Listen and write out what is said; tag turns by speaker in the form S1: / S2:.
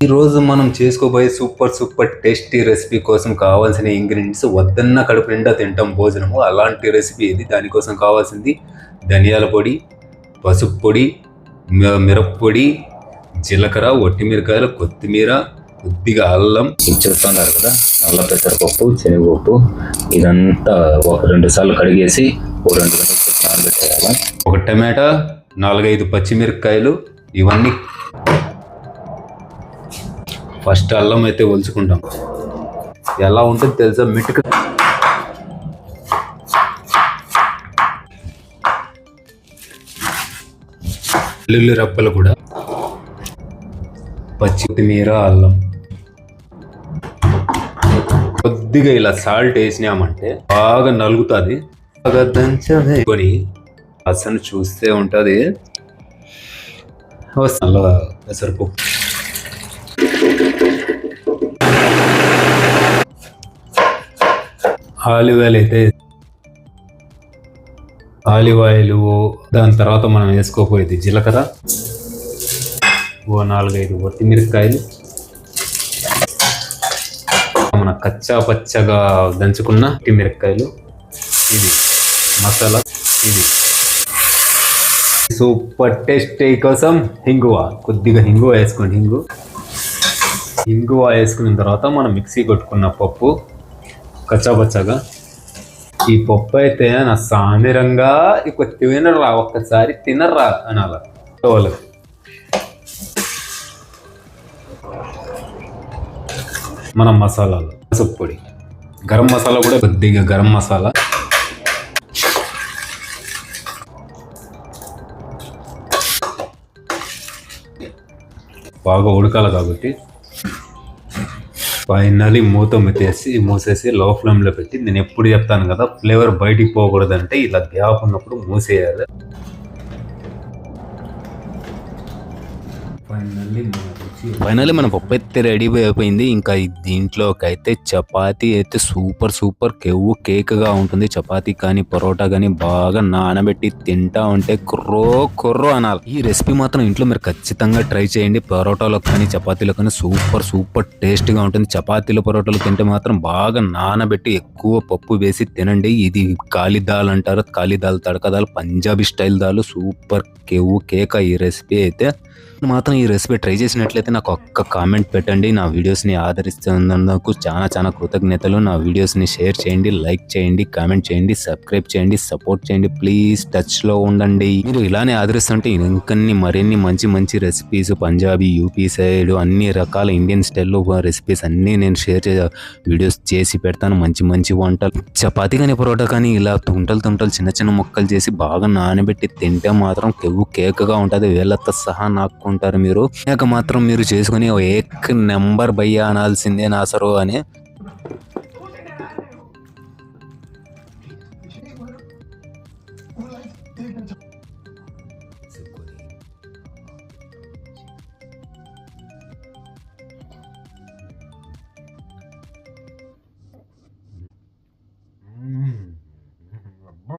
S1: ఈ రోజు మనం చేసుకోబోయే సూపర్ టేస్టీ రెసిపీ కోసం కావాల్సిన ఇంగ్రీడియంట్స్ వద్దన్న కడుపు నిండా తింటాం భోజనము, అలాంటి రెసిపీ ఇది. దానికోసం కావాల్సింది ధనియాల పొడి, పసుపు పొడి, మిరప్పొడి, జీలకర్ర, ఒట్టిమిరకాయలు, కొత్తిమీర, కొద్దిగా అల్లం. చూస్తున్నారు కదా, నల్ల పెసరపప్పు, శనగపప్పు. ఇదంతా ఒక 2 సార్లు కడిగేసి ఒక 2 గంటల నానబెట్టేయాలి. ఒక టమాటా, 4-5 పచ్చిమిరపకాయలు. ఇవన్నీ ఫస్ట్ అల్లం అయితే ఒలుచుకుంటాం. ఎలా ఉంటుంది తెలుసా, మిట్టుకు వెల్లుల్లి రబ్బలు కూడా, పచ్చి కొత్తిమీర, అల్లం. కొద్దిగా ఇలా సాల్ట్ వేసినామంటే బాగా నలుగుతుంది. బాగా దంచుకొని అసలు చూస్తే ఉంటుంది. నల్ల పెసరపప్పు, ఆలివ్ ఆయిల్ అయితే ఆలివ్ ఆయిల్. దాని తర్వాత మనం వేసుకోపోయేది జీలకర్ర, 4-5 ఒట్టిమిరపకాయలు, మన కచ్చా పచ్చగా దంచుకున్న ఒట్టిమిరపకాయలు, ఇది మసాలా. ఇది సూపర్ టేస్టీ కోసం హింగువ, కొద్దిగా హింగువ వేసుకోండి. హింగువ వేసుకున్న తర్వాత మనం మిక్సీ కొట్టుకున్న పప్పు కచ్చాపచ్చగా. ఈ పప్పు అయితే నా సామిరంగా ఇక తినరా, ఒక్కసారి తినరా అనాల వాళ్ళకి. మన మసాలాలు, పసుపు పొడి, గరం మసాలా కూడా కొద్దిగా గరం మసాలా, బాగా ఉడకాలి కాబట్టి ఫైనలీ మూసేసి లో ఫ్లేమ్లో పెట్టి, నేను ఎప్పుడు చెప్తాను కదా, ఫ్లేవర్ బయటికి పోకూడదంటే ఇలా గ్యాప్ ఉన్నప్పుడు మూసేయాలి. ఫైనల్లీ మన పప్పు అయితే రెడీ అయిపోయింది. ఇంకా దీంట్లోకి అయితే చపాతీ అయితే సూపర్ కెవ్వు కేక్గా ఉంటుంది. చపాతీ కానీ పరోటా కానీ బాగా నానబెట్టి తింటా ఉంటే కుర్రో అనాలి. ఈ రెసిపీ మాత్రం ఇంట్లో మీరు ఖచ్చితంగా ట్రై చేయండి. పరోటాలో కానీ చపాతీలో కానీ సూపర్ టేస్ట్గా ఉంటుంది. చపాతీలో పరోటాలు తింటే మాత్రం బాగా నానబెట్టి ఎక్కువ పప్పు వేసి తినండి. ఇది కాలి దాల్ అంటారు, కాలి దాల్, తడక దాల్, పంజాబీ స్టైల్ దాల్. సూపర్ కెవ్వు కేక ఈ రెసిపీ అయితే. మాత్రం ఈ రెసిపీ ట్రై చేసినట్లయితే నాకు ఒక్క కామెంట్ పెట్టండి. నా వీడియోస్ని ఆదరిస్తున్నందుకు చాలా కృతజ్ఞతలు. నా వీడియోస్ని షేర్ చేయండి, లైక్ చేయండి, కామెంట్ చేయండి, సబ్స్క్రైబ్ చేయండి, సపోర్ట్ చేయండి. ప్లీజ్ టచ్లో ఉండండి. మీరు ఇలానే ఆదరిస్తుంటే మరిన్ని మంచి రెసిపీస్, పంజాబీ, యూపీ సైడ్ అన్ని రకాల ఇండియన్ స్టైల్లో రెసిపీస్ అన్నీ నేను వీడియోస్ చేసి పెడతాను. మంచి వంటలు, చపాతీ కానీ పరోటా కానీ ఇలా తుంటలు చిన్న ముక్కలు చేసి బాగా నానబెట్టి తింటే మాత్రం కెవ్వు కేకగా ఉంటుంది. వేళ్ళతో సహా నాకు ఉంటారు మీరు. ఇక మాత్రం మీరు చేసుకుని ఏక్ నెంబర్ భయ్యా అనాల్సిందే నాసరు అని.